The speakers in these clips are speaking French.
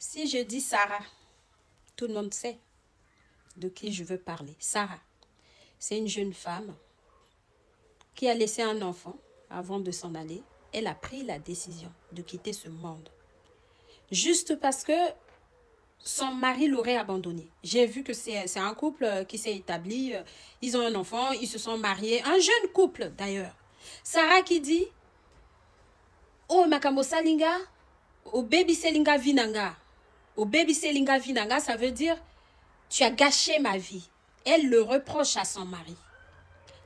Si je dis Sarah, tout le monde sait de qui je veux parler. Sarah, c'est une jeune femme qui a laissé un enfant avant de s'en aller. Elle a pris la décision de quitter ce monde. Juste parce que son mari l'aurait abandonnée. J'ai vu que c'est un couple qui s'est établi. Ils ont un enfant, ils se sont mariés. Un jeune couple d'ailleurs. Sarah qui dit, oh makambo salinga, au baby selinga vinanga. Au baby selinga vinanga, ça veut dire, tu as gâché ma vie. Elle le reproche à son mari.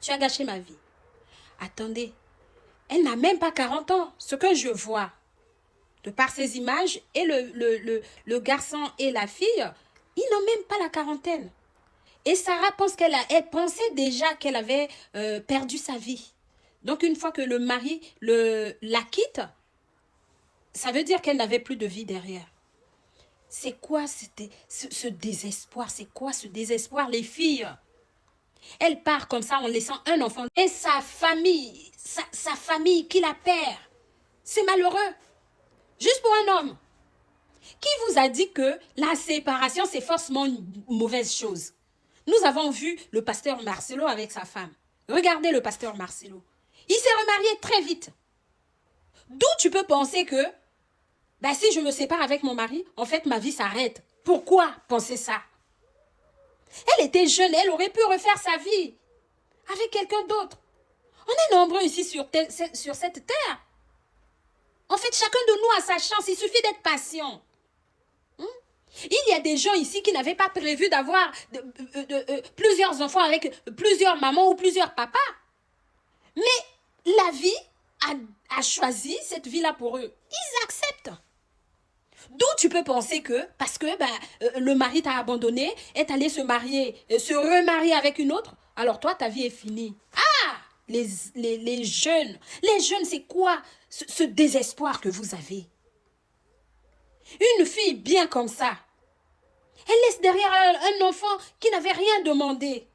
Tu as gâché ma vie. Attendez, elle n'a même pas 40 ans. Ce que je vois, de par ces images, et le garçon et la fille, ils n'ont même pas la quarantaine. Et Sarah pense elle pensait déjà qu'elle avait perdu sa vie. Donc une fois que le mari la quitte, ça veut dire qu'elle n'avait plus de vie derrière. C'est quoi ce désespoir? C'est quoi ce désespoir, les filles? Elle part comme ça en laissant un enfant. Et sa famille, sa famille qui la perd. C'est malheureux. Juste pour un homme. Qui vous a dit que la séparation, c'est forcément une mauvaise chose? Nous avons vu le pasteur Marcelo avec sa femme. Regardez le pasteur Marcelo. Il s'est remarié très vite. D'où tu peux penser que, si je me sépare avec mon mari, en fait, ma vie s'arrête. Pourquoi penser ça? Elle était jeune, elle aurait pu refaire sa vie avec quelqu'un d'autre. On est nombreux ici sur cette terre. En fait, chacun de nous a sa chance. Il suffit d'être patient. Il y a des gens ici qui n'avaient pas prévu d'avoir plusieurs enfants avec plusieurs mamans ou plusieurs papas. Mais la vie a choisi cette vie-là pour eux. Ils acceptent. D'où tu peux penser que, parce que le mari t'a abandonné, est allé se remarier avec une autre, alors toi, ta vie est finie. Ah, les jeunes. Les jeunes, c'est quoi ce désespoir que vous avez? Une fille bien comme ça, elle laisse derrière un enfant qui n'avait rien demandé.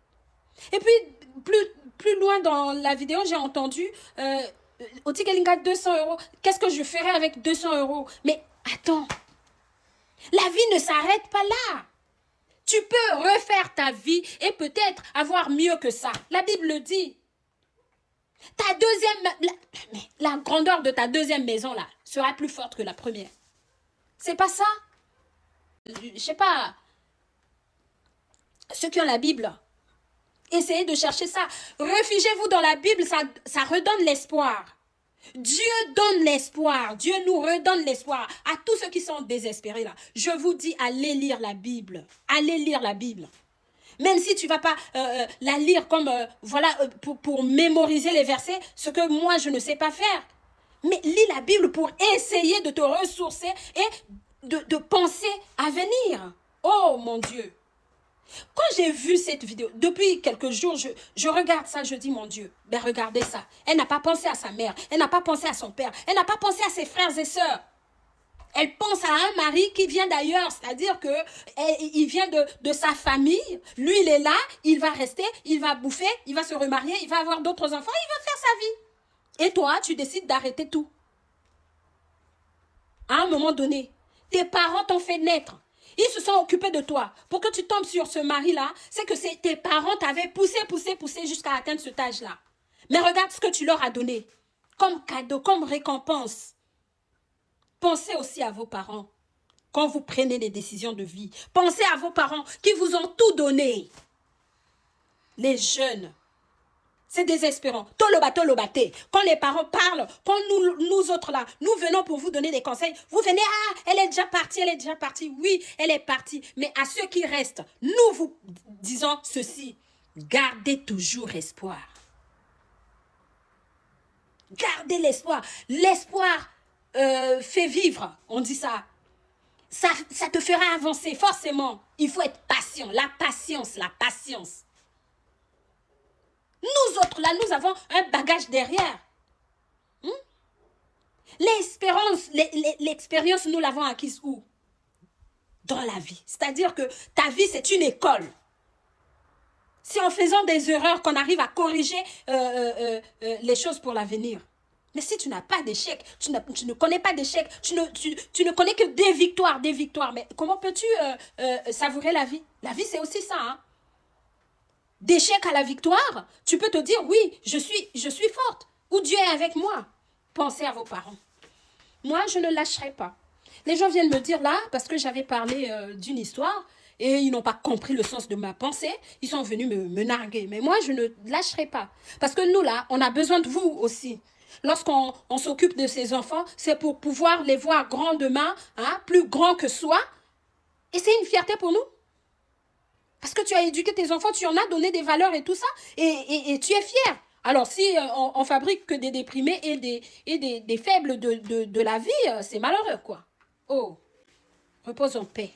Et puis, plus loin dans la vidéo, j'ai entendu Otikelinga 200 €. Qu'est-ce que je ferais avec 200 €? Mais attends, la vie ne s'arrête pas là. Tu peux refaire ta vie et peut-être avoir mieux que ça. La Bible le dit. La grandeur de ta deuxième maison là sera plus forte que la première. C'est pas ça? Je sais pas. Ceux qui ont la Bible, essayez de chercher ça. Réfugiez-vous dans la Bible, ça redonne l'espoir. Dieu donne l'espoir. Dieu nous redonne l'espoir. À tous ceux qui sont désespérés là, je vous dis, allez lire la Bible. Allez lire la Bible. Même si tu ne vas pas la lire comme, pour mémoriser les versets, ce que moi je ne sais pas faire. Mais lis la Bible pour essayer de te ressourcer et de penser à venir. Oh mon Dieu. Quand j'ai vu cette vidéo, depuis quelques jours, je regarde ça, je dis, mon Dieu, regardez ça. Elle n'a pas pensé à sa mère, elle n'a pas pensé à son père, elle n'a pas pensé à ses frères et sœurs. Elle pense à un mari qui vient d'ailleurs, c'est-à-dire qu'il vient de sa famille. Lui, il est là, il va rester, il va bouffer, il va se remarier, il va avoir d'autres enfants, il va faire sa vie. Et toi, tu décides d'arrêter tout. À un moment donné, tes parents t'ont fait naître. Ils se sont occupés de toi. Pour que tu tombes sur ce mari-là, c'est que tes parents t'avaient poussé jusqu'à atteindre cet âge-là. Mais regarde ce que tu leur as donné. Comme cadeau, comme récompense. Pensez aussi à vos parents. Quand vous prenez des décisions de vie, pensez à vos parents qui vous ont tout donné. Les jeunes. C'est désespérant. Tolobate. Quand les parents parlent, quand nous autres là, nous venons pour vous donner des conseils, vous venez, elle est déjà partie. Oui, elle est partie. Mais à ceux qui restent, nous vous disons ceci. Gardez toujours espoir. Gardez l'espoir. L'espoir fait vivre, on dit ça. Ça te fera avancer, forcément. Il faut être patient. La patience. Nous autres, là, nous avons un bagage derrière. L'expérience, nous l'avons acquise où? Dans la vie. C'est-à-dire que ta vie, c'est une école. C'est en faisant des erreurs qu'on arrive à corriger les choses pour l'avenir. Mais si tu n'as pas d'échec, tu ne connais pas d'échec, tu ne connais que des victoires, mais comment peux-tu savourer la vie? La vie, c'est aussi ça, hein. D'échec à la victoire, tu peux te dire, oui, je suis forte, ou Dieu est avec moi. Pensez à vos parents. Moi, je ne lâcherai pas. Les gens viennent me dire là, parce que j'avais parlé d'une histoire, et ils n'ont pas compris le sens de ma pensée, ils sont venus me narguer. Mais moi, je ne lâcherai pas. Parce que nous, là, on a besoin de vous aussi. Lorsqu'on s'occupe de ces enfants, c'est pour pouvoir les voir grands demain, hein, plus grands que soi. Et c'est une fierté pour nous. Parce que tu as éduqué tes enfants, tu en as donné des valeurs et tout ça, et tu es fier. Alors, si on fabrique que des déprimés et des faibles de la vie, c'est malheureux, quoi. Oh, repose en paix.